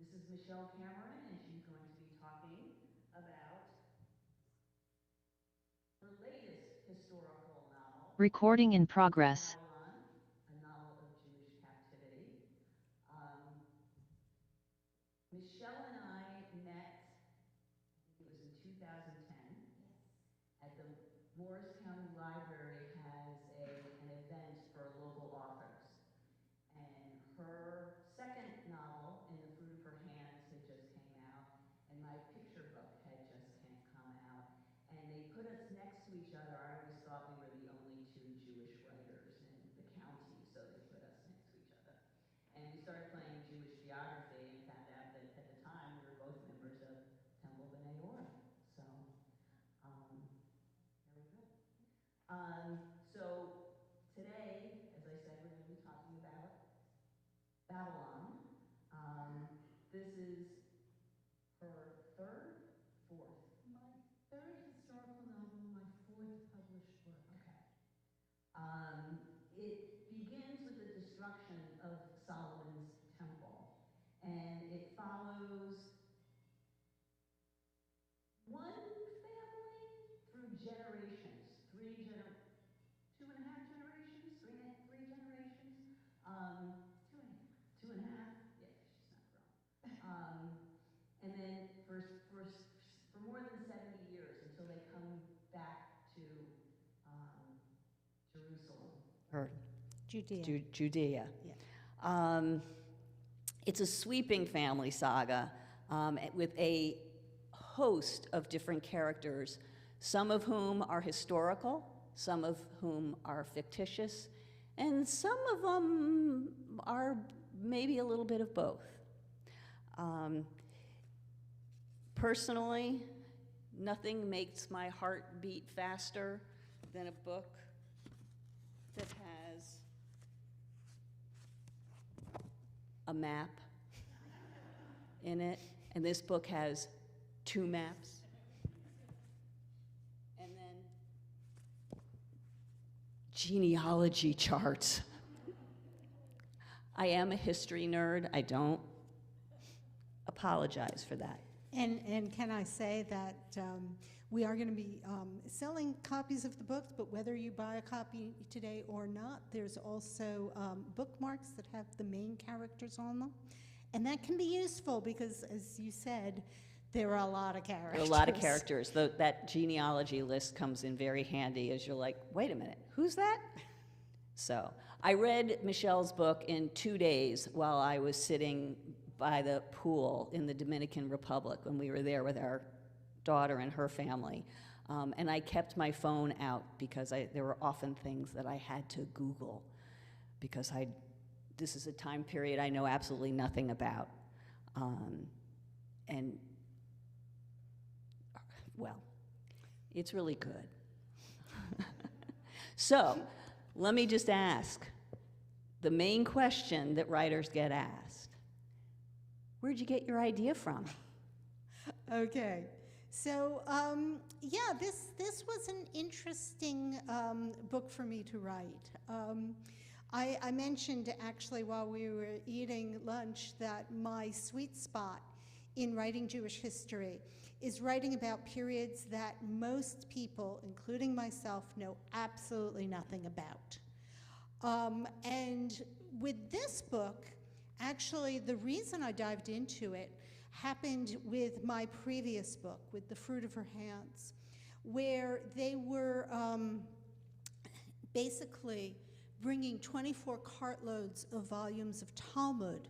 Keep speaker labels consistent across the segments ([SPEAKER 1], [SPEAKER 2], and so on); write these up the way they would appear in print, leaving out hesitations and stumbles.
[SPEAKER 1] This is Michele Cameron, and she's going to be talking about her latest historical novel,
[SPEAKER 2] Recording in progress.
[SPEAKER 1] Babylon, a novel of Jewish captivity. Michele and I met, I think it was in 2010, at the Morris County Library has an event for local authors. And her second novel, In the Fruit of Her Hands, had just came out, and my picture book had just come out. And they put us next to each other. I always thought we were the only two Jewish writers in the county, so they put us next to each other. And we started playing Jewish geography and found out that at the time we were both members of Temple B'nai Orah. So, there we go. So today, as I said, we're going to be talking about Babylon. This is her third, fourth?
[SPEAKER 3] My third historical novel, my fourth published book.
[SPEAKER 1] Okay. It begins with the destruction of Solomon's temple, and it follows one family through generations, two and a half generations, three generations, two and a half, yeah, she's not grown. And then for more than 70 years until they come back to Jerusalem. Or Judea.
[SPEAKER 3] Yeah.
[SPEAKER 1] It's a sweeping family saga with a host of different characters, some of whom are historical, some of whom are fictitious, and some of them are maybe a little bit of both. Personally, nothing makes my heart beat faster than a book that has a map in it, and this book has 2 maps, and then genealogy charts. I am a history nerd. I don't apologize for that.
[SPEAKER 3] And can I say that we are going to be selling copies of the books, but whether you buy a copy today or not, there's also bookmarks that have the main characters on them. And that can be useful because, as you said, there are a lot of characters.
[SPEAKER 1] There are a lot of characters. That genealogy list comes in very handy as you're like, wait a minute, who's that? So I read Michele's book in 2 days while I was sitting by the pool in the Dominican Republic when we were there with our daughter and her family. And I kept my phone out because there were often things that I had to Google because this is a time period I know absolutely nothing about. And, well, it's really good. So, let me just ask the main question that writers get asked. Where'd you get your idea from?
[SPEAKER 3] Okay. So, yeah, this was an interesting book for me to write. I mentioned actually while we were eating lunch that my sweet spot in writing Jewish history is writing about periods that most people, including myself, know absolutely nothing about. And with this book, actually, the reason I dived into it happened with my previous book, with The Fruit of Her Hands, where they were basically bringing 24 cartloads of volumes of Talmud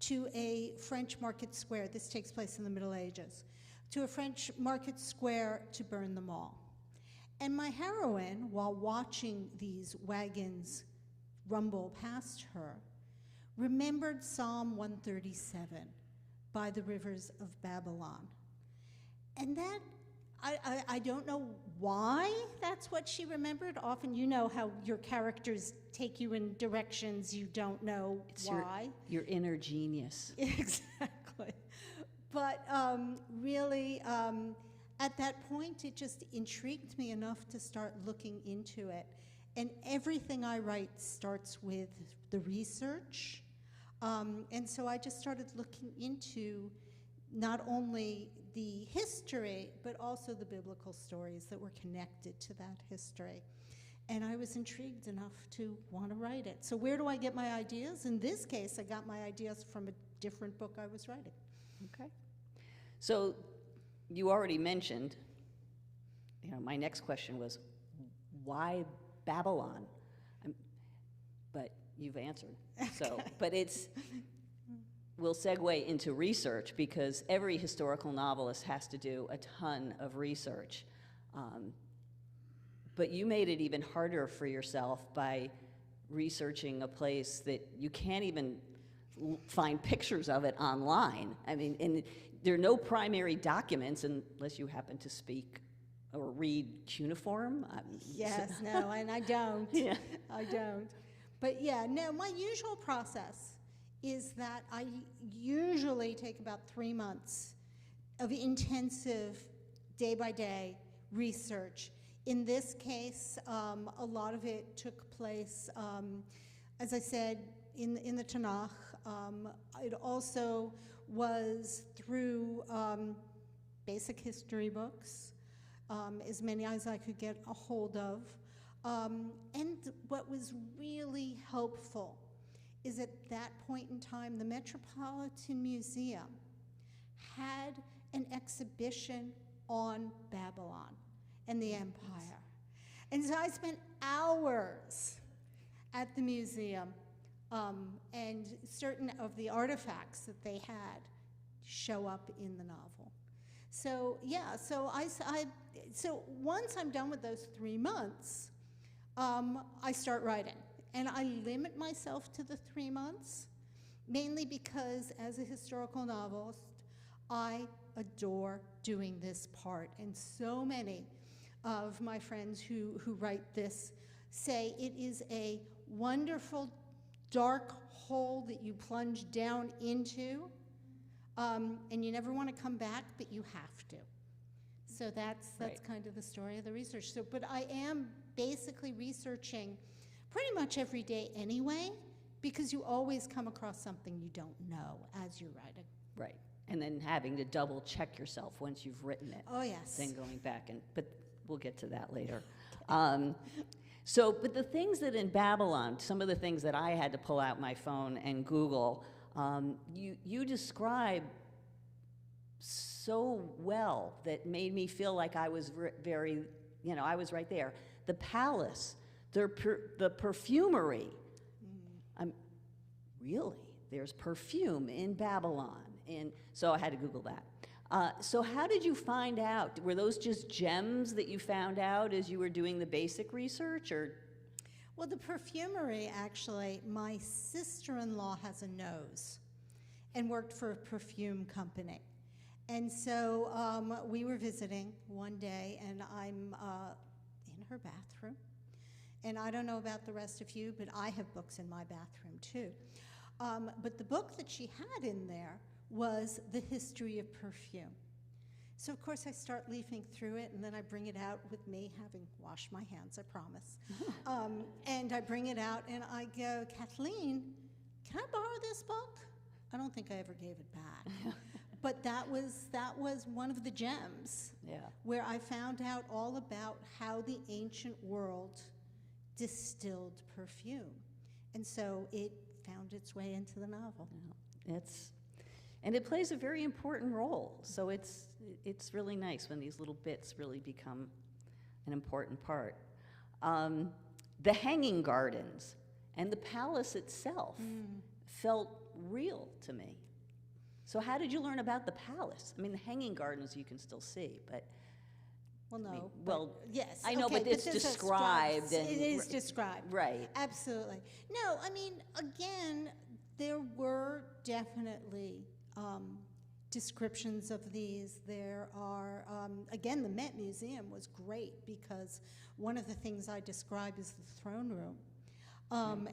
[SPEAKER 3] to a French market square. This takes place in the Middle Ages. To a French market square to burn them all. And my heroine, while watching these wagons rumble past her, remembered Psalm 137, by the rivers of Babylon. And that, I don't know why that's what she remembered. Often you know how your characters take you in directions you don't know why.
[SPEAKER 1] Your inner genius.
[SPEAKER 3] Exactly. But really, at that point, it just intrigued me enough to start looking into it. And everything I write starts with the research. And so I just started looking into not only the history, but also the biblical stories that were connected to that history. And I was intrigued enough to want to write it. So where do I get my ideas? In this case, I got my ideas from a different book I was writing.
[SPEAKER 2] Okay. So you already mentioned, my next question was, why Babylon? But you've answered. So, but we'll segue into research, because every historical novelist has to do a ton of research. But you made it even harder for yourself by researching a place that you can't even find pictures of it online. I mean, and there are no primary documents unless you happen to speak or read cuneiform.
[SPEAKER 3] Yes, no, and I don't.
[SPEAKER 2] Yeah.
[SPEAKER 3] I don't. But yeah, no, my usual process is that I usually take about 3 months of intensive, day-by-day research. In this case, a lot of it took place, as I said, in the Tanakh. It also was through basic history books, as many as I could get a hold of. And what was really helpful is at that point in time, the Metropolitan Museum had an exhibition on Babylon and the empire. And so I spent hours at the museum, and certain of the artifacts that they had show up in the novel. So yeah, so so once I'm done with those 3 months, I start writing. And I limit myself to the 3 months, mainly because as a historical novelist, I adore doing this part. And so many of my friends who write this say it is a wonderful dark hole that you plunge down into, and you never want to come back, but you have to. So that's
[SPEAKER 2] Right.
[SPEAKER 3] kind of the story of the research. So, but I am basically researching pretty much every day anyway, because you always come across something you don't know as you're writing.
[SPEAKER 2] Right. And then having to double check yourself once you've written it.
[SPEAKER 3] Oh, yes.
[SPEAKER 2] Then going back but we'll get to that later. But the things that in Babylon, some of the things that I had to pull out my phone and Google, you describe so well that made me feel like I was very, I was right there. The palace, the perfumery. Really? There's perfume in Babylon. And so I had to Google that. So how did you find out? Were those just gems that you found out as you were doing the basic research, or?
[SPEAKER 3] Well, the perfumery, actually, my sister-in-law has a nose and worked for a perfume company. And so we were visiting one day, and I'm in her bathroom. And I don't know about the rest of you, but I have books in my bathroom too. But the book that she had in there was The History of Perfume. So of course I start leafing through it, and then I bring it out with me, having washed my hands, I promise. And I bring it out and I go, Kathleen, can I borrow this book? I don't think I ever gave it back. But that was one of the gems, where I found out all about how the ancient world distilled perfume. And so it found its way into the novel.
[SPEAKER 2] And it plays a very important role. So it's really nice when these little bits really become an important part. The hanging gardens and the palace itself felt real to me. So how did you learn about the palace? I mean, the hanging gardens you can still see, but...
[SPEAKER 3] Well, no.
[SPEAKER 2] I mean,
[SPEAKER 3] yes.
[SPEAKER 2] I know,
[SPEAKER 3] okay,
[SPEAKER 2] but it's described.
[SPEAKER 3] It is described.
[SPEAKER 2] Right.
[SPEAKER 3] Absolutely. No, I mean, again, there were definitely descriptions of these. There are, again, the Met Museum was great because one of the things I describe is the throne room.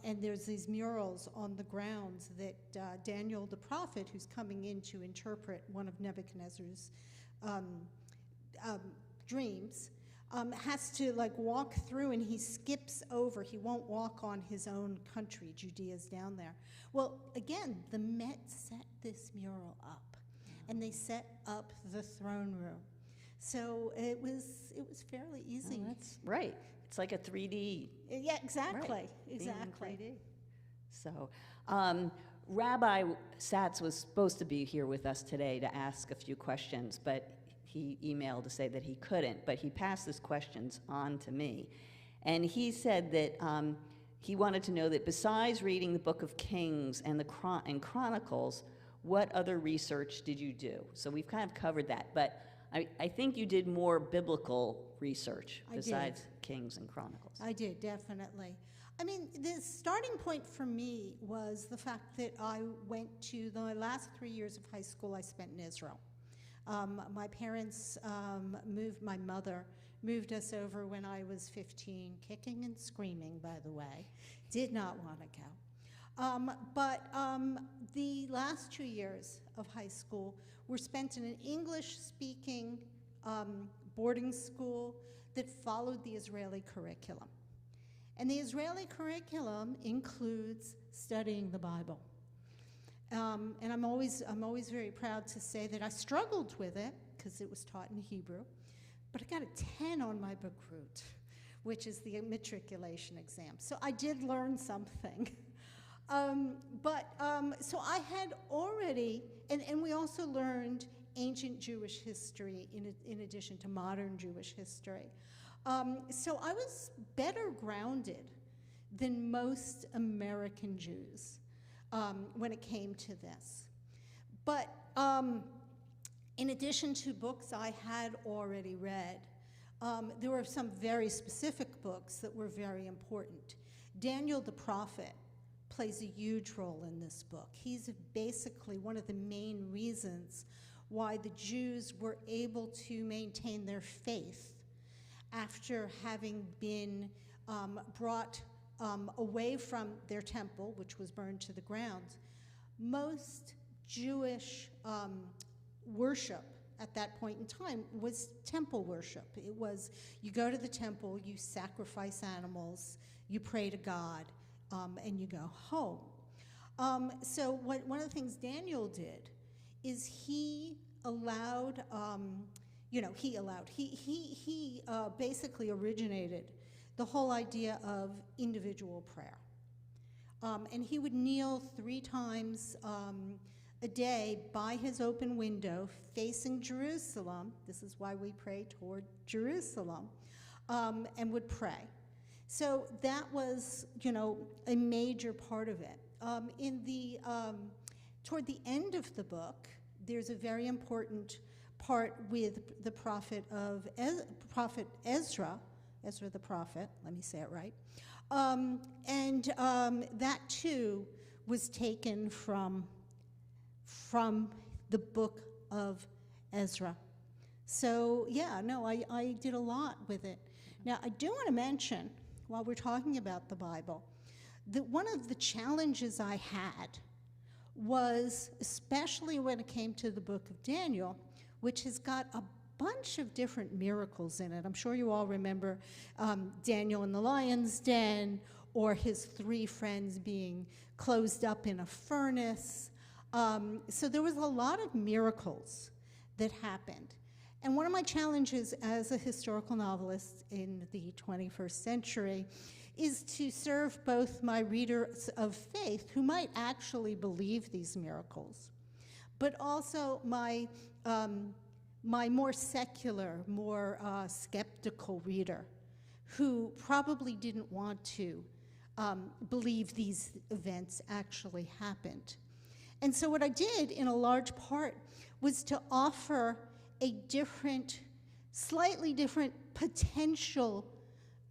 [SPEAKER 3] And there's these murals on the grounds that Daniel the prophet, who's coming in to interpret one of Nebuchadnezzar's dreams, has to like walk through, and he skips over. He won't walk on his own country. Judea's down there. Well, again, the Met set this mural up, and they set up the throne room. So it was fairly easy.
[SPEAKER 2] Oh, that's right. It's like a 3D.
[SPEAKER 3] Yeah, exactly,
[SPEAKER 2] Right.
[SPEAKER 3] exactly.
[SPEAKER 2] Being in 3D. So, Rabbi Satz was supposed to be here with us today to ask a few questions, but he emailed to say that he couldn't, but he passed his questions on to me. And he said that he wanted to know that besides reading the Book of Kings and the Chronicles, what other research did you do? So we've kind of covered that, but I think you did more biblical research besides Kings and Chronicles.
[SPEAKER 3] I did, definitely. I mean, the starting point for me was the fact that I went to the last 3 years of high school I spent in Israel. My parents my mother moved us over when I was 15, kicking and screaming, by the way. Did not want to go. But the last 2 years of high school were spent in an English-speaking boarding school that followed the Israeli curriculum. And the Israeli curriculum includes studying the Bible. And I'm always very proud to say that I struggled with it because it was taught in Hebrew, but I got a 10 on my Bagrut, which is the matriculation exam. So I did learn something. So I had already, and we also learned ancient Jewish history in addition to modern Jewish history. So I was better grounded than most American Jews when it came to this. But in addition to books I had already read, there were some very specific books that were very important. Daniel the prophet plays a huge role in this book. He's basically one of the main reasons why the Jews were able to maintain their faith after having been brought away from their temple, which was burned to the ground. Most Jewish worship at that point in time was temple worship. It was, you go to the temple, you sacrifice animals, you pray to God, and you go home. So one of the things Daniel did is he basically originated the whole idea of individual prayer. And he would kneel 3 times a day by his open window facing Jerusalem. This is why we pray toward Jerusalem, and would pray. So that was, a major part of it. Toward the end of the book, there's a very important part with the prophet Ezra the prophet, let me say it right. That too was taken from the book of Ezra. So yeah, no, I did a lot with it. Now I do want to mention, while we're talking about the Bible, that one of the challenges I had was, especially when it came to the book of Daniel, which has got a bunch of different miracles in it. I'm sure you all remember Daniel in the lion's den, or his 3 friends being closed up in a furnace. So there was a lot of miracles that happened. And one of my challenges as a historical novelist in the 21st century is to serve both my readers of faith, who might actually believe these miracles, but also my more secular, more skeptical reader, who probably didn't want to believe these events actually happened. And so what I did, in a large part, was to offer a different, slightly different potential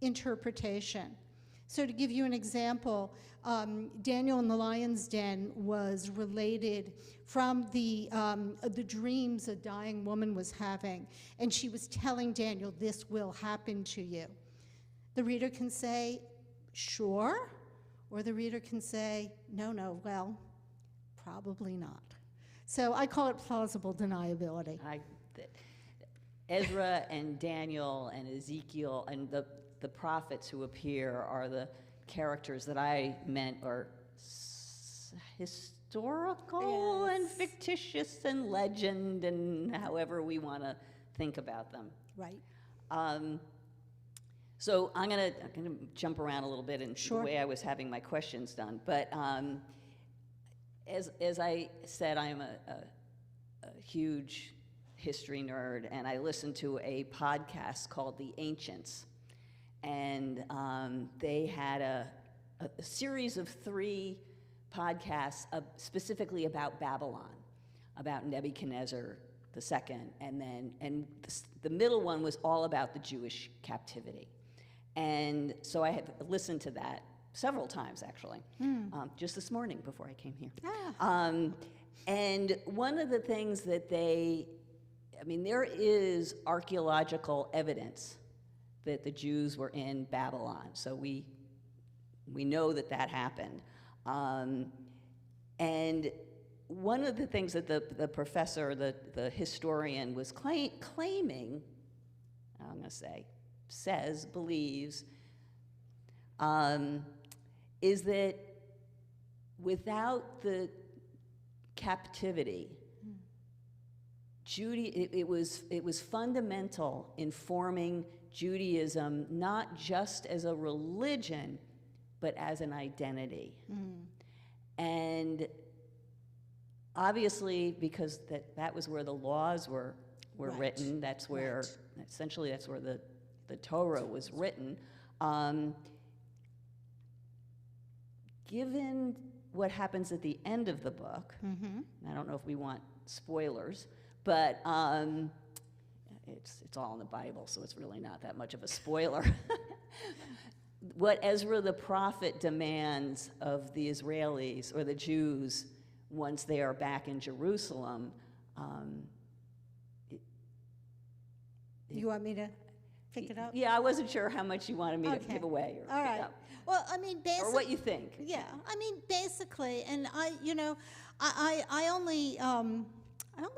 [SPEAKER 3] interpretation. So to give you an example, Daniel in the lion's den was related from the dreams a dying woman was having, and she was telling Daniel, this will happen to you. The reader can say, sure, or the reader can say, no, well, probably not. So I call it plausible deniability.
[SPEAKER 2] Ezra and Daniel and Ezekiel and the prophets who appear are the characters that I meant are historical and
[SPEAKER 3] Yes.
[SPEAKER 2] fictitious and legend and however we want to think about them.
[SPEAKER 3] Right.
[SPEAKER 2] So I'm gonna jump around a little bit in
[SPEAKER 3] Sure.
[SPEAKER 2] the way I was having my questions done. But as I said, I am a huge history nerd, and I listen to a podcast called The Ancients, and they had a series of 3 podcasts specifically about Babylon, about Nebuchadnezzar II, and the middle one was all about the Jewish captivity. And so I have listened to that several times, actually, just this morning before I came here. And one of the things that there is archaeological evidence that the Jews were in Babylon. So we know that happened. And one of the things that the professor, the historian, was claiming, I'm going to say, believes, is that without the captivity, it was fundamental in forming Judaism, not just as a religion, but as an identity. And obviously, because that was where the laws were
[SPEAKER 3] Right.
[SPEAKER 2] written, that's where, essentially, that's where the Torah was written. Given what happens at the end of the book, and I don't know if we want spoilers, but it's all in the Bible, so it's really not that much of a spoiler. What Ezra the prophet demands of the Israelis or the Jews once they are back in Jerusalem.
[SPEAKER 3] You want me to pick it up?
[SPEAKER 2] Yeah, I wasn't sure how much you wanted me to
[SPEAKER 3] Okay.
[SPEAKER 2] give away.
[SPEAKER 3] All right.
[SPEAKER 2] Yeah.
[SPEAKER 3] Well, I mean, basically.
[SPEAKER 2] Or what you think.
[SPEAKER 3] Yeah, I mean, basically, and I only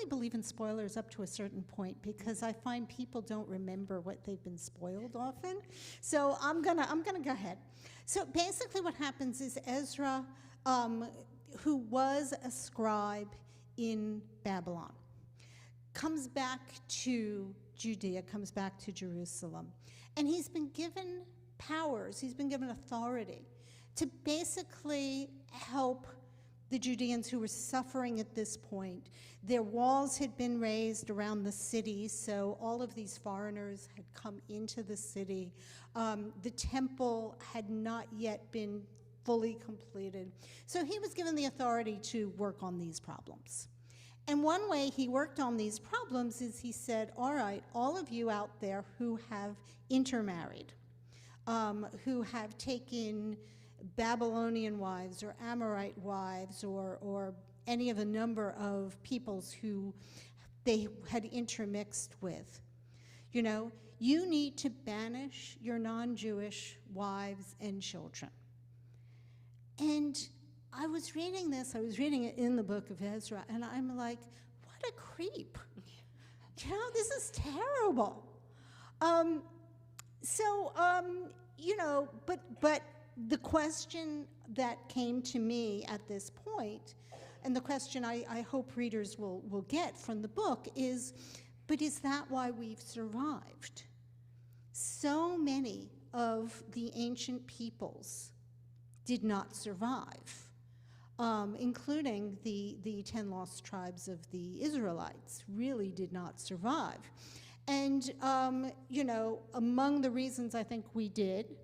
[SPEAKER 3] believe in spoilers up to a certain point because I find people don't remember what they've been spoiled often. So I'm gonna go ahead. So basically, what happens is Ezra, who was a scribe in Babylon, comes back to Judea, comes back to Jerusalem, and he's been given powers. He's been given authority to basically help the Judeans who were suffering at this point. Their walls had been raised around the city, so all of these foreigners had come into the city. The temple had not yet been fully completed. So he was given the authority to work on these problems. And one way he worked on these problems is he said, all right, all of you out there who have intermarried, who have taken Babylonian wives or Amorite wives or any of a number of peoples who they had intermixed with, you need to banish your non-Jewish wives and children. And I was reading it in the book of Ezra, and I'm like, what a creep. This is terrible. But the question that came to me at this point, and the question I hope readers will get from the book is, but is that why we've survived? So many of the ancient peoples did not survive, including the 10 lost tribes of the Israelites really did not survive. And, among the reasons I think we did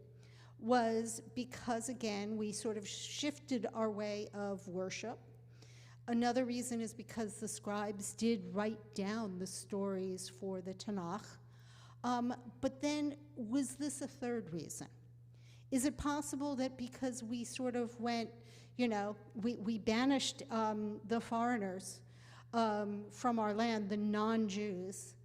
[SPEAKER 3] was because, again, we sort of shifted our way of worship. Another reason is because the scribes did write down the stories for the Tanakh. But then, was this a third reason? Is it possible that because we sort of went, we banished the foreigners from our land, the non-Jews,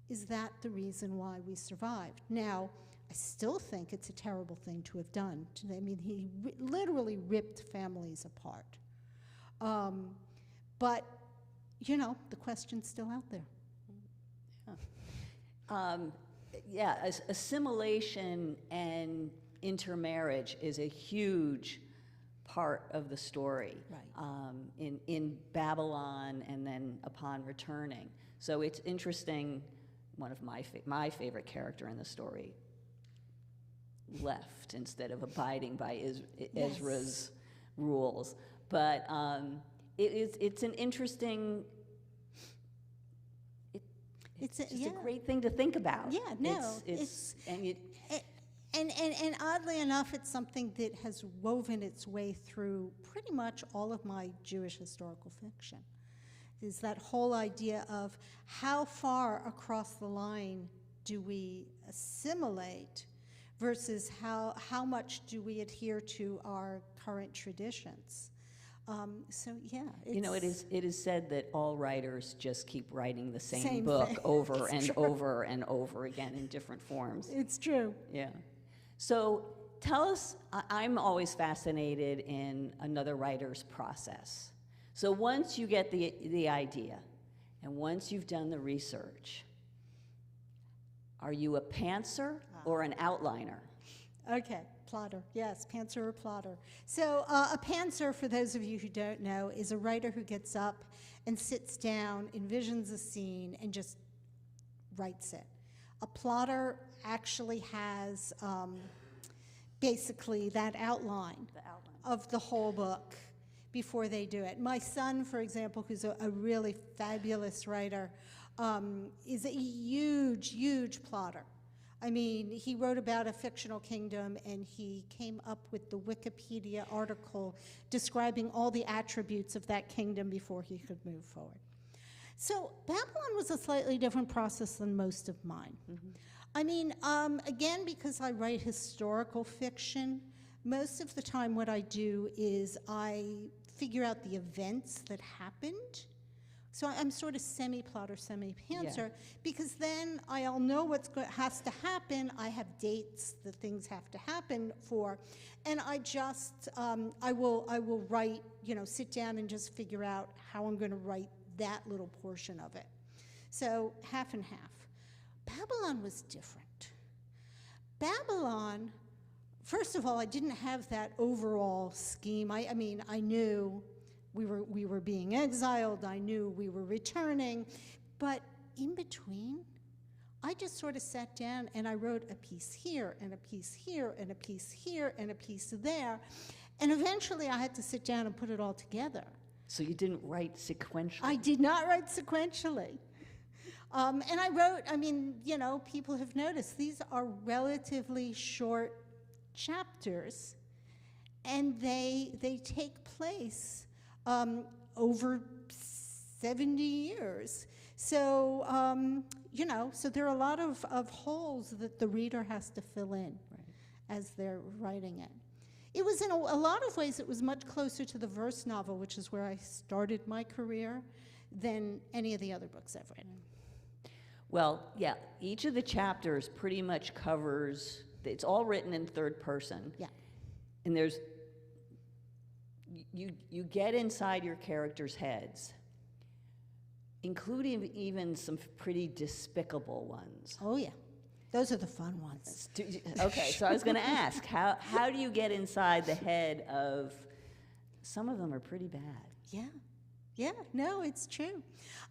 [SPEAKER 3] is that the reason why we survived? Now, I still think it's a terrible thing to have done. I mean, he literally ripped families apart. But, the question's still out there.
[SPEAKER 2] Um, yeah, assimilation and intermarriage is a huge part of the story.
[SPEAKER 3] Right.
[SPEAKER 2] In Babylon and then upon returning. So it's interesting, one of my favorite character in the story left instead of abiding by Ezra's rules. But it's an interesting, it's just a great thing to think about.
[SPEAKER 3] Yeah, no, and oddly enough, it's something that has woven its way through pretty much all of my Jewish historical fiction. Is that whole idea of how far across the line do we assimilate versus how much do we adhere to our current traditions. So yeah,
[SPEAKER 2] it is said that all writers just keep writing the same book
[SPEAKER 3] thing.
[SPEAKER 2] over and over and over again in different forms.
[SPEAKER 3] It's true.
[SPEAKER 2] Yeah. So tell us, I'm always fascinated in another writer's process. So once you get the idea, and once you've done the research, are you a pantser or an outliner?
[SPEAKER 3] Okay, plotter. Yes, pantser or plotter. So a pantser, for those of you who don't know, is a writer who gets up and sits down, envisions a scene, and just writes it. A plotter actually has basically that outline of the whole book before they do it. My son, for example, who's a really fabulous writer, is a huge, huge plotter. I mean, he wrote about a fictional kingdom, and he came up with the Wikipedia article describing all the attributes of that kingdom before he could move forward. So Babylon was a slightly different process than most of mine. Mm-hmm. I mean, again, because I write historical fiction, most of the time what I do is I figure out the events that happened. So I'm sort of semi-plotter, semi-pantser, because then I'll know what has to happen. I have dates that things have to happen for, and I just, I will write, sit down and just figure out how I'm going to write that little portion of it. So half and half. Babylon was different. Babylon, first of all, I didn't have that overall scheme. I mean, I knew we were being exiled. I knew we were returning. But in between, I just sort of sat down and I wrote a piece here and a piece here and a piece here and a piece there. And eventually I had to sit down and put it all together.
[SPEAKER 2] So you didn't write sequentially?
[SPEAKER 3] I did not write sequentially. And I wrote, I mean, people have noticed, these are relatively short chapters, and they take place over 70 years. So, so there are a lot of holes that the reader has to fill in as they're writing it. It was, in a lot of ways, it was much closer to the verse novel, which is where I started my career, than any of the other books I've written.
[SPEAKER 2] Well, yeah, each of the chapters pretty much covers, it's all written in third person.
[SPEAKER 3] Yeah.
[SPEAKER 2] And there's, you get inside your characters' heads, including even some pretty despicable ones.
[SPEAKER 3] Oh, yeah. Those are the fun ones.
[SPEAKER 2] Okay, so I was going to ask, how do you get inside the head of, some of them are pretty bad.
[SPEAKER 3] Yeah. Yeah, no, it's true.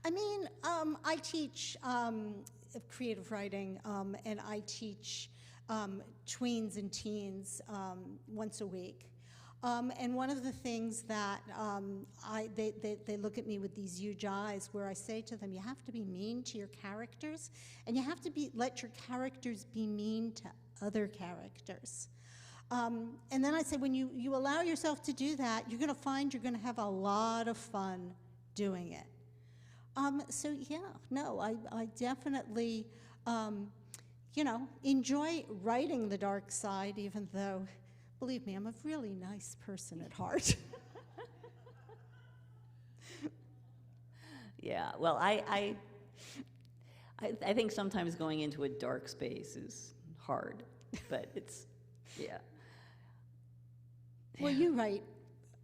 [SPEAKER 3] I mean, I teach creative writing, and I teach tweens and teens once a week. And one of the things that they look at me with these huge eyes, where I say to them, you have to be mean to your characters, and you have to let your characters be mean to other characters. And then I say, when you allow yourself to do that, you're going to find you're going to have a lot of fun doing it. So yeah, no, I definitely, enjoy writing the dark side, even though, believe me, I'm a really nice person at heart.
[SPEAKER 2] Yeah, well, I think sometimes going into a dark space is hard, but it's, yeah.
[SPEAKER 3] Well, you write,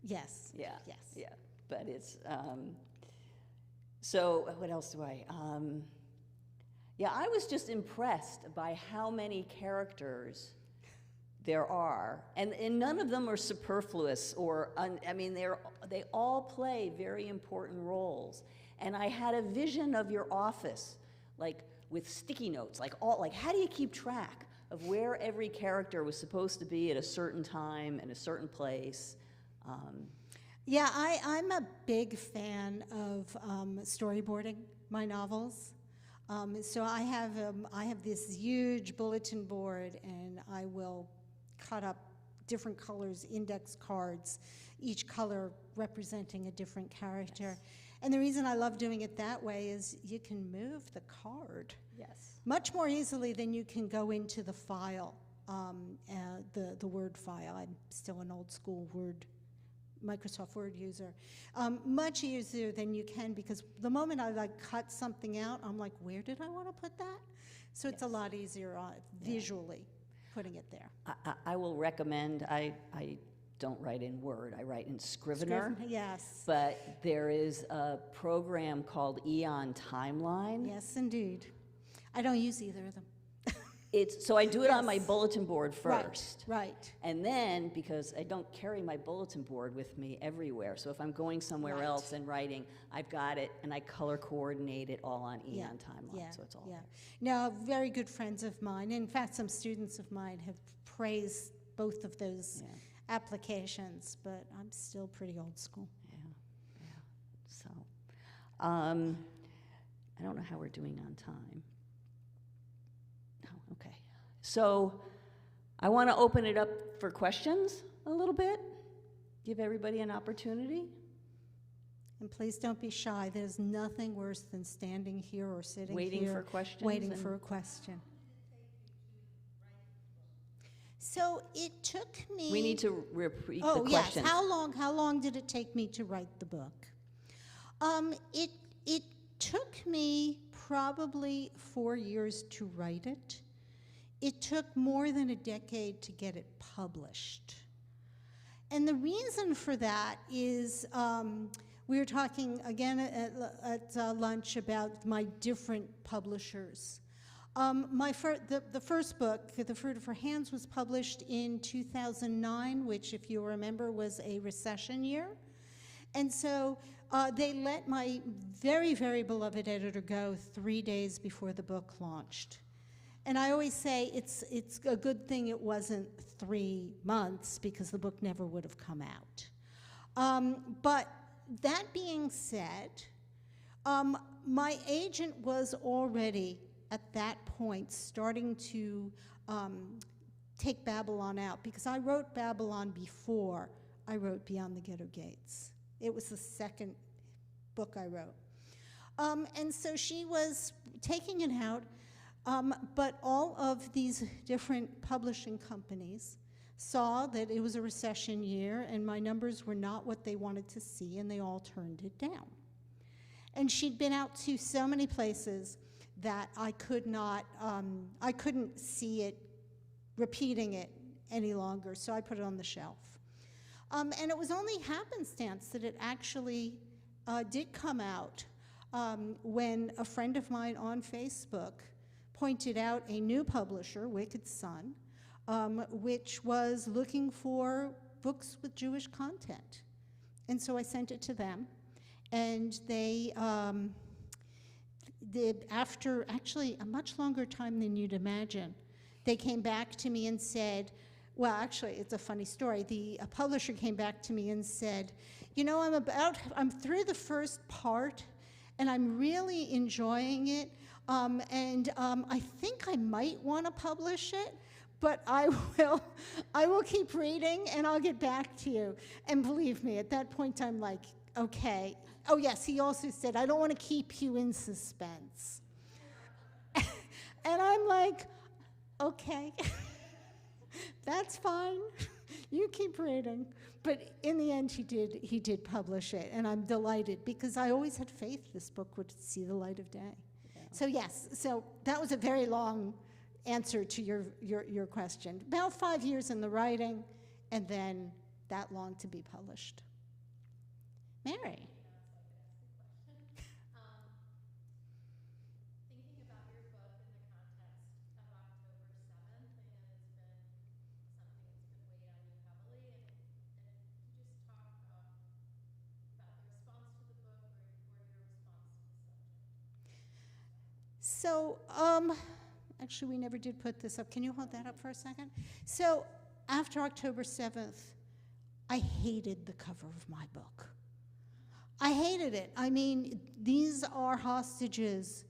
[SPEAKER 3] yes.
[SPEAKER 2] Yeah.
[SPEAKER 3] Yes.
[SPEAKER 2] Yeah, but it's, so what else do I, Yeah, I was just impressed by how many characters there are, and none of them are superfluous or, I mean, they all play very important roles. And I had a vision of your office, like with sticky notes, like how do you keep track of where every character was supposed to be at a certain time and a certain place?
[SPEAKER 3] Yeah, I'm a big fan of storyboarding my novels. So I have this huge bulletin board, and I will cut up different colors, index cards, each color representing a different character.
[SPEAKER 2] Yes.
[SPEAKER 3] And the reason I love doing it that way is you can move the card
[SPEAKER 2] Yes.
[SPEAKER 3] much more easily than you can go into the file, the Word file. I'm still an old school Microsoft Word user. Much easier than you can, because the moment I cut something out, I'm like, where did I want to put that? So it's a
[SPEAKER 2] Yes.
[SPEAKER 3] lot easier visually putting it there.
[SPEAKER 2] I will recommend, I don't write in Word, I write in Scrivener.
[SPEAKER 3] Yes.
[SPEAKER 2] But there is a program called Eon Timeline.
[SPEAKER 3] Yes, indeed. I don't use either of them.
[SPEAKER 2] So I do it on my
[SPEAKER 3] Yes.
[SPEAKER 2] bulletin board first.
[SPEAKER 3] Right.
[SPEAKER 2] And then, because I don't carry my bulletin board with me everywhere, so if I'm going somewhere
[SPEAKER 3] Right.
[SPEAKER 2] else and writing, I've got it, and I color coordinate it all on
[SPEAKER 3] Yeah,
[SPEAKER 2] Eon Timeline,
[SPEAKER 3] yeah,
[SPEAKER 2] so it's all
[SPEAKER 3] yeah.
[SPEAKER 2] there.
[SPEAKER 3] Now, very good friends of mine, in fact, some students of mine have praised both of those
[SPEAKER 2] Yeah.
[SPEAKER 3] applications, but I'm still pretty old school.
[SPEAKER 2] Yeah. So, I don't know how we're doing on time. Oh, okay. So, I want to open it up for questions a little bit. Give everybody an opportunity.
[SPEAKER 3] And please don't be shy. There's nothing worse than standing here or sitting
[SPEAKER 2] Waiting
[SPEAKER 3] here
[SPEAKER 2] for questions
[SPEAKER 3] waiting
[SPEAKER 2] and-
[SPEAKER 3] for a question. So it took me.
[SPEAKER 2] We need to repeat
[SPEAKER 3] Oh,
[SPEAKER 2] the
[SPEAKER 3] yes.
[SPEAKER 2] question.
[SPEAKER 3] How long did it take me to write the book? It took me probably 4 years to write it. It took more than a decade to get it published. And the reason for that is we were talking again at lunch about my different publishers. The first book, The Fruit of Her Hands, was published in 2009, which, if you remember, was a recession year. And so they let my very, very beloved editor go 3 days before the book launched. And I always say it's a good thing it wasn't 3 months, because the book never would have come out. But that being said, my agent was already at that point starting to take Babylon out, because I wrote Babylon before I wrote Beyond the Ghetto Gates. It was the second book I wrote. And so she was taking it out, but all of these different publishing companies saw that it was a recession year and my numbers were not what they wanted to see, and they all turned it down. And she'd been out to so many places that I couldn't see it, repeating it any longer, so I put it on the shelf. And it was only happenstance that it actually did come out when a friend of mine on Facebook pointed out a new publisher, Wicked Sun, which was looking for books with Jewish content. And so I sent it to them, and they, after actually a much longer time than you'd imagine, they came back to me and said, well, actually, it's a funny story. The publisher came back to me and said, you know, I'm through the first part, and I'm really enjoying it, and I think I might want to publish it, but I will keep reading, and I'll get back to you. And believe me, at that point, I'm like, okay. Oh, yes, he also said, I don't want to keep you in suspense. And I'm like, okay, that's fine. You keep reading. But in the end, he did publish it, and I'm delighted, because I always had faith this book would see the light of day. Yeah. So yes, so that was a very long answer to your question. About 5 years in the writing, and then that long to be published. Mary.
[SPEAKER 4] Thinking about your book
[SPEAKER 3] So, actually, we never did put this up. Can you hold that up for a second? So, after October 7th, I hated the cover of my book. I hated it. I mean, these are hostages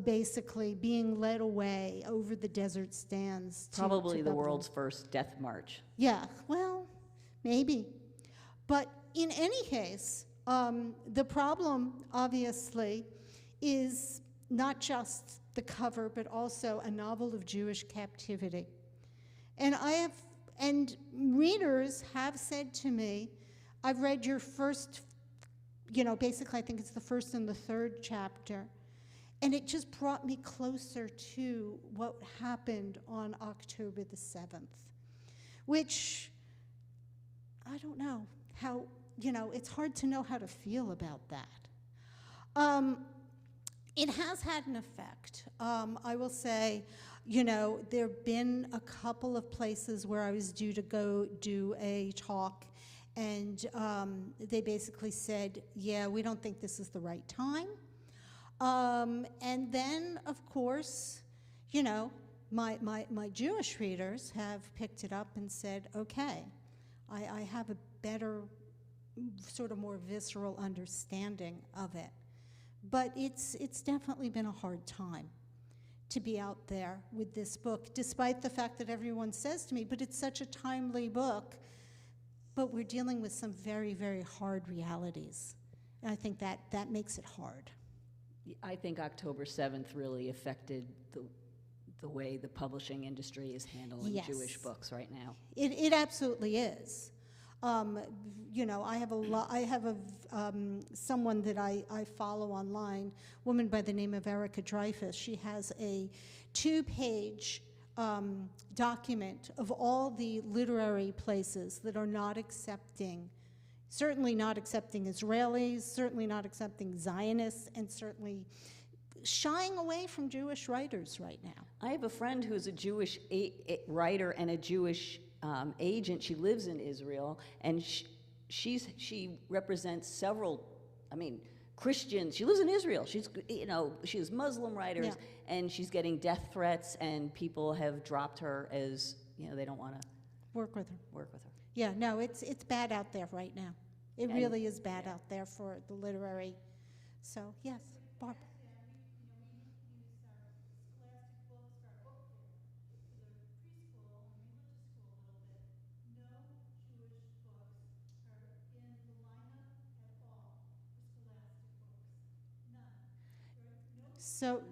[SPEAKER 3] basically being led away over the desert stands.
[SPEAKER 2] Probably
[SPEAKER 3] to
[SPEAKER 2] the
[SPEAKER 3] Babylon.
[SPEAKER 2] world's first death march.
[SPEAKER 3] Yeah, well, maybe. But in any case, the problem, obviously, is not just the cover, but also a novel of Jewish captivity. And readers have said to me, I've read your first, basically I think it's the first and the third chapter, and it just brought me closer to what happened on October the 7th, which, I don't know how, it's hard to know how to feel about that. It has had an effect. I will say, there have been a couple of places where I was due to go do a talk, and they basically said, yeah, we don't think this is the right time. And then, of course, my Jewish readers have picked it up and said, okay, I have a better, sort of more visceral understanding of it. But it's definitely been a hard time to be out there with this book, despite the fact that everyone says to me, but it's such a timely book. But we're dealing with some very, very hard realities. And I think that makes it hard.
[SPEAKER 2] I think October 7th really affected the way the publishing industry is handling
[SPEAKER 3] Yes.
[SPEAKER 2] Jewish books right now.
[SPEAKER 3] It absolutely is. I have someone that I follow online, a woman by the name of Erica Dreyfus. She has a 2-page document of all the literary places that are not accepting, certainly not accepting Israelis, certainly not accepting Zionists, and certainly shying away from Jewish writers right now.
[SPEAKER 2] I have a friend who's a Jewish writer and a Jewish agent. She lives in Israel, and she represents several, Christians. She lives in Israel. She has Muslim writers,
[SPEAKER 3] Yeah.
[SPEAKER 2] and she's getting death threats, and people have dropped her as, they don't want to
[SPEAKER 3] Work with her.
[SPEAKER 2] work with her.
[SPEAKER 3] Yeah, no, it's bad out there right now. It
[SPEAKER 2] And-
[SPEAKER 3] really is bad out there for the literary. So, yes, Barb.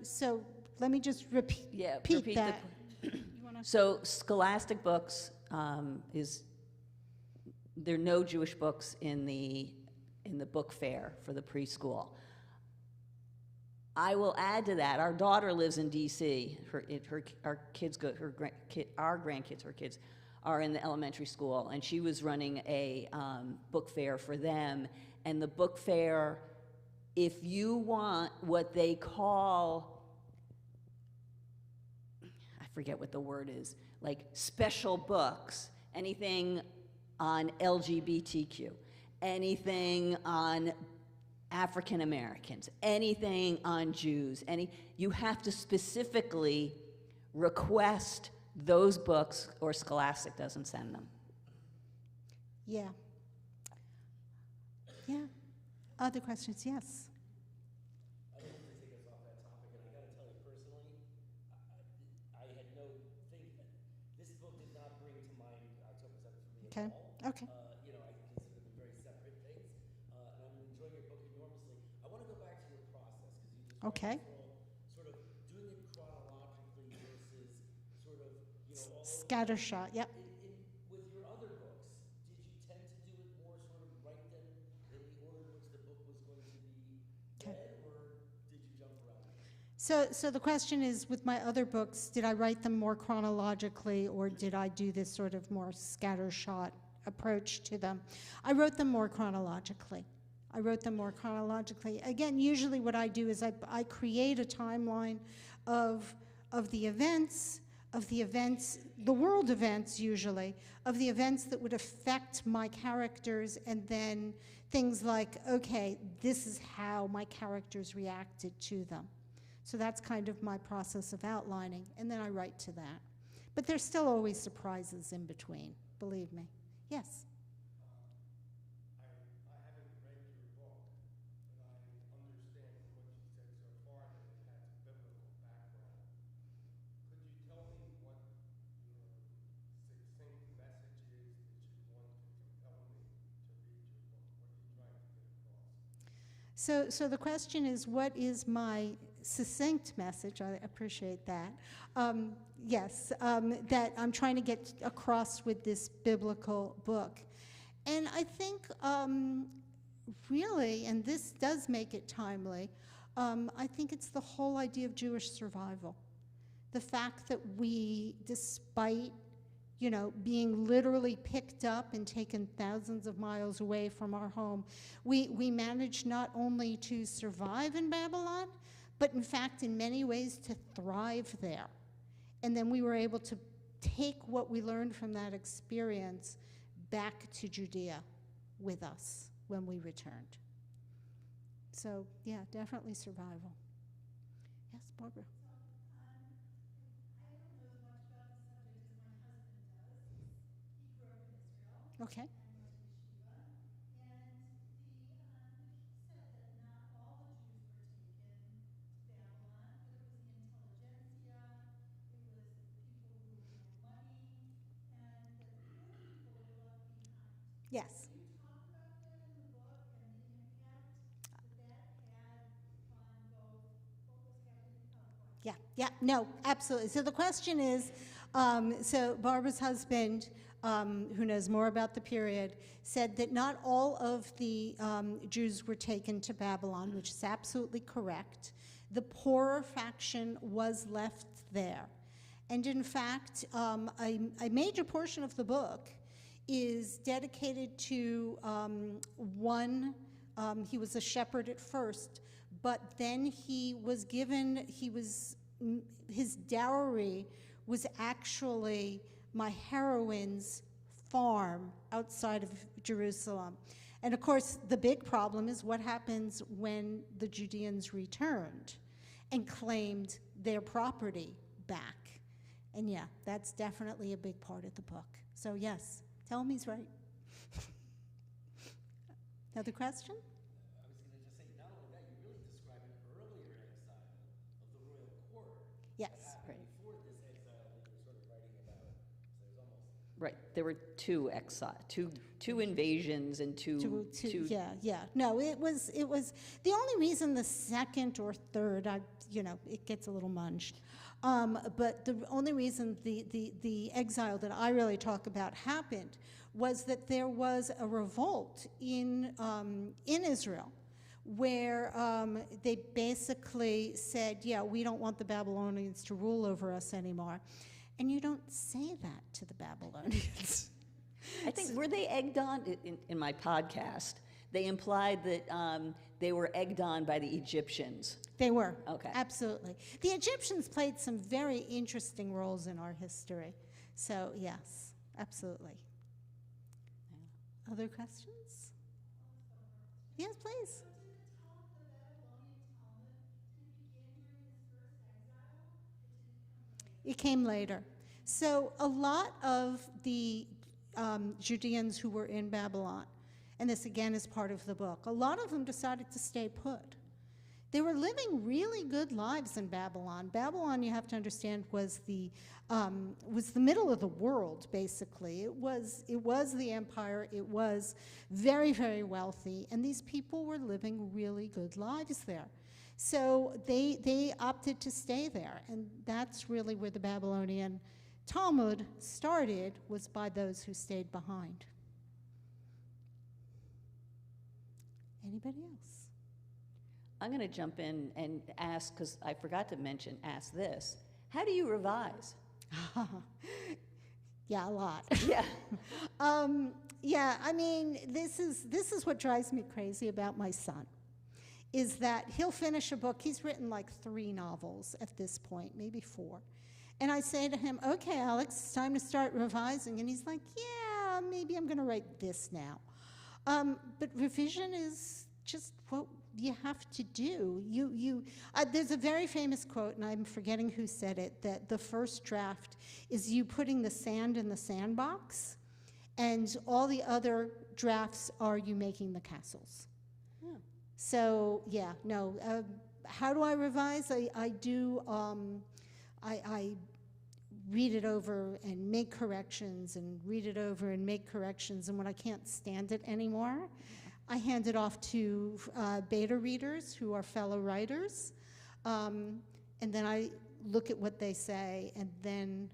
[SPEAKER 3] So let me just repeat
[SPEAKER 2] repeat
[SPEAKER 3] that.
[SPEAKER 2] So Scholastic Books there are no Jewish books in the book fair for the preschool. I will add to that. Our daughter lives in D.C. Our kids are in the elementary school, and she was running a book fair for them. And the book fair, if you want what they call, I forget what the word is, like special books, anything on LGBTQ, anything on African Americans, anything on Jews, you have to specifically request those books, or Scholastic doesn't send them.
[SPEAKER 3] Yeah. Yeah. Other questions? Yes.
[SPEAKER 4] I don't want to take us off that topic, and I got to tell you personally, I had no think. This book did not bring to mind October 7th for me
[SPEAKER 3] Okay.
[SPEAKER 4] at all.
[SPEAKER 3] Okay.
[SPEAKER 4] I consider them very separate things, and I'm enjoying your book enormously. I want to go back to your process because you just
[SPEAKER 3] Okay.
[SPEAKER 4] sort of doing it chronologically versus sort of all over.
[SPEAKER 3] Scattershot. Yep.
[SPEAKER 4] With your other books, did you tend to do it more sort of right then in the order in which the book was going to be
[SPEAKER 3] Okay.
[SPEAKER 4] read, or did you jump around?
[SPEAKER 3] So the question is, with my other books, did I write them more chronologically, or did I do this sort of more scattershot approach to them? I wrote them more chronologically. Again, usually what I do is I create a timeline of the events, the world events usually, of the events that would affect my characters, and then things like, okay, this is how my characters reacted to them. So that's kind of my process of outlining, and then I write to that. But there's still always surprises in between, believe me. Yes?
[SPEAKER 5] I haven't read your book, but I understand from what you said so far that it has a biblical background. Could you tell me what your succinct message is that you want to compel me to read your book? What are you trying to get across?
[SPEAKER 3] So the question is, what is my succinct message? I appreciate that. Yes, that I'm trying to get across with this biblical book. And I think really, and this does make it timely, I think it's the whole idea of Jewish survival. The fact that we, despite being literally picked up and taken thousands of miles away from our home, we managed not only to survive in Babylon, but in fact, in many ways, to thrive there. And then we were able to take what we learned from that experience back to Judea with us when we returned. So, yeah, definitely survival. Yes, Barbara? Okay. Yes. Yeah, no, absolutely. So the question is, so Barbara's husband, who knows more about the period, said that not all of the Jews were taken to Babylon, which is absolutely correct. The poorer faction was left there. And in fact, a major portion of the book is dedicated to one, he was a shepherd at first, but then he was given, his dowry was actually my heroine's farm outside of Jerusalem. And of course, the big problem is what happens when the Judeans returned and claimed their property back. And yeah, that's definitely a big part of the book. So yes, tell him he's right. Another question?
[SPEAKER 4] I was going to just say, not only that, you really describe an earlier exile of the royal court.
[SPEAKER 3] Yes,
[SPEAKER 4] that happened
[SPEAKER 2] right.
[SPEAKER 4] before this exile that you're sort of writing about. So there's almost
[SPEAKER 2] Right, there were two invasions and two.
[SPEAKER 3] Yeah. No, it was the only reason the second or third, it gets a little munged. But the only reason the exile that I really talk about happened was that there was a revolt in Israel where they basically said, yeah, we don't want the Babylonians to rule over us anymore. And you don't say that to the Babylonians.
[SPEAKER 2] I think, were they egged on, in my podcast, they implied that they were egged on by the Egyptians.
[SPEAKER 3] They were.
[SPEAKER 2] Okay.
[SPEAKER 3] Absolutely. The Egyptians played some very interesting roles in our history. So, yes, absolutely. Other questions? Yes, please. It came later. So a lot of the Judeans who were in Babylon, and this again is part of the book, a lot of them decided to stay put. They were living really good lives in Babylon. Babylon, you have to understand, was the middle of the world, basically. It was the empire. It was very, very wealthy, and these people were living really good lives there. So they opted to stay there, and that's really where the Babylonian Talmud started, was by those who stayed behind. Anybody else?
[SPEAKER 2] I'm going to jump in and ask, because I forgot to ask this. How do you revise?
[SPEAKER 3] Yeah, a lot.
[SPEAKER 2] Yeah.
[SPEAKER 3] Yeah, I mean, this is what drives me crazy about my son, is that he'll finish a book. He's written like 3 novels at this point, maybe 4. And I say to him, okay, Alex, it's time to start revising. And he's like, yeah, maybe I'm going to write this now. But revision is just you have to do. There's a very famous quote, and I'm forgetting who said it, that the first draft is you putting the sand in the sandbox, and all the other drafts are you making the castles.
[SPEAKER 2] Yeah.
[SPEAKER 3] So, yeah, no. How do I revise? I do, I read it over and make corrections, and read it over and make corrections, and when I can't stand it anymore, I hand it off to beta readers who are fellow writers, and then I look at what they say, and then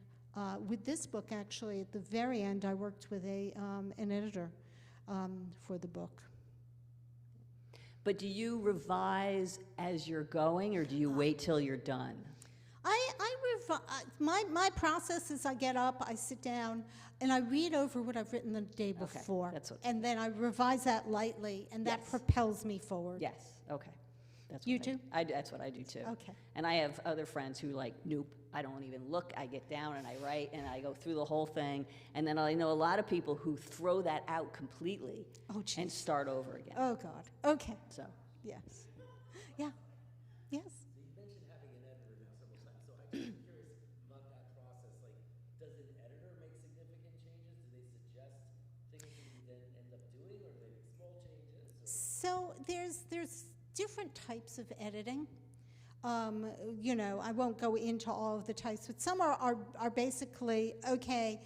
[SPEAKER 3] with this book, actually, at the very end, I worked with an editor for the book.
[SPEAKER 2] But do you revise as you're going, or do you wait till you're done?
[SPEAKER 3] My process is I get up, I sit down, and I read over what I've written the day before.
[SPEAKER 2] That's what-
[SPEAKER 3] and then I revise that lightly, and that
[SPEAKER 2] Yes.
[SPEAKER 3] propels me forward.
[SPEAKER 2] Yes, okay. That's
[SPEAKER 3] You
[SPEAKER 2] what
[SPEAKER 3] too?
[SPEAKER 2] That's what I do too.
[SPEAKER 3] Okay.
[SPEAKER 2] And I have other friends who like, nope, I don't even look. I get down and I write and I go through the whole thing. And then I know a lot of people who throw that out completely
[SPEAKER 3] Oh,
[SPEAKER 2] and
[SPEAKER 3] geez.
[SPEAKER 2] start over again.
[SPEAKER 3] Oh, God. Okay.
[SPEAKER 2] So,
[SPEAKER 3] Yes. Yeah. Yes.
[SPEAKER 4] So you mentioned having an editor now several times, so I'm just curious about that process. Like, does an editor make significant changes? Do they suggest things that you then end up doing, or do they make small changes?
[SPEAKER 3] So there's different types of editing. You know, I won't go into all of the types, but some are basically, okay,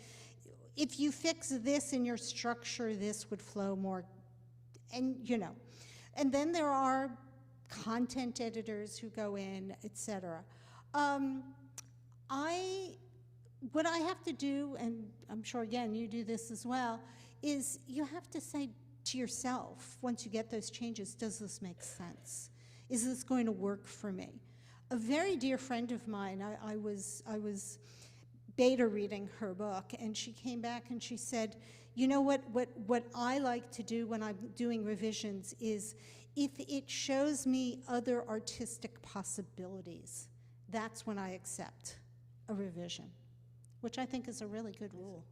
[SPEAKER 3] if you fix this in your structure, this would flow more, and you know. And then there are content editors who go in, etc. What I have to do, and I'm sure, again, you do this as well, is you have to say to yourself, once you get those changes, does this make sense? Is this going to work for me? A very dear friend of mine, I was beta reading her book, and she came back and she said, you know what I like to do when I'm doing revisions is if it shows me other artistic possibilities, that's when I accept a revision, which I think is a really good rule.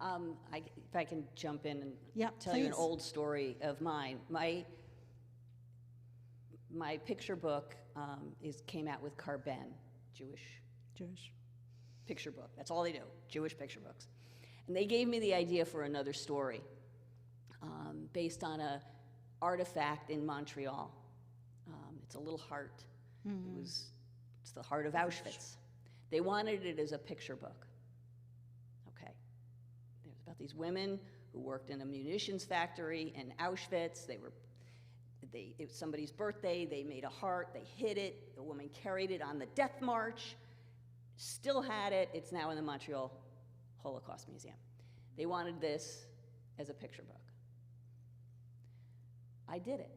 [SPEAKER 2] if I can jump in and
[SPEAKER 3] Yeah,
[SPEAKER 2] tell you an
[SPEAKER 3] please.
[SPEAKER 2] old story of mine. My picture book came out with Carben, Jewish picture book. That's all they do, Jewish picture books. And they gave me the idea for another story based on a artifact in Montreal. It's a little heart. It's the heart of Auschwitz. They wanted it as a picture book. Okay. It was about these women who worked in a munitions factory in Auschwitz. It was somebody's birthday. They made a heart. They hid it. The woman carried it on the death march. Still had it. It's now in the Montreal Holocaust Museum. They wanted this as a picture book. I did it.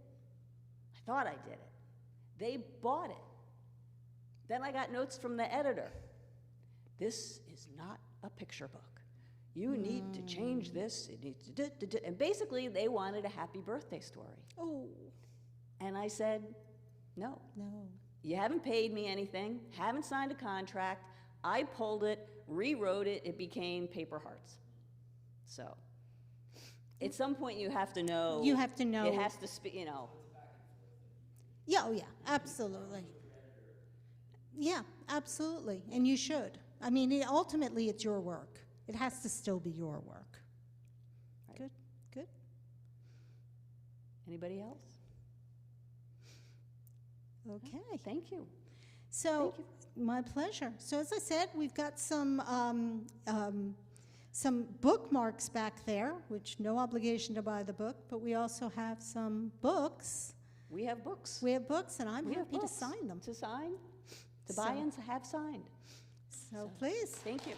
[SPEAKER 2] I thought I did it. They bought it. Then I got notes from the editor. This is not a picture book. You need to change this. It needs to and basically, they wanted a happy birthday story.
[SPEAKER 3] Oh,
[SPEAKER 2] And I said, no.
[SPEAKER 3] no.
[SPEAKER 2] You haven't paid me anything, haven't signed a contract. I pulled it, rewrote it, it became Paper Hearts. So, at some point you have to know.
[SPEAKER 3] You have to know.
[SPEAKER 2] It has to speak, you know.
[SPEAKER 3] Yeah, oh yeah, absolutely. Yeah, absolutely, and you should. I mean, ultimately, it's your work. It has to still be your work.
[SPEAKER 2] Right.
[SPEAKER 3] Good, good.
[SPEAKER 2] Anybody else?
[SPEAKER 3] Okay.
[SPEAKER 2] Thank you.
[SPEAKER 3] So,
[SPEAKER 2] Thank
[SPEAKER 3] my pleasure. So, as I said, we've got some bookmarks back there, which no obligation to buy the book, but we also have some books.
[SPEAKER 2] We have books.
[SPEAKER 3] We have books, and I'm
[SPEAKER 2] We have
[SPEAKER 3] happy to
[SPEAKER 2] books
[SPEAKER 3] sign them.
[SPEAKER 2] To sign, to
[SPEAKER 3] So-
[SPEAKER 2] buy and to have signed.
[SPEAKER 3] So, please.
[SPEAKER 2] Thank you.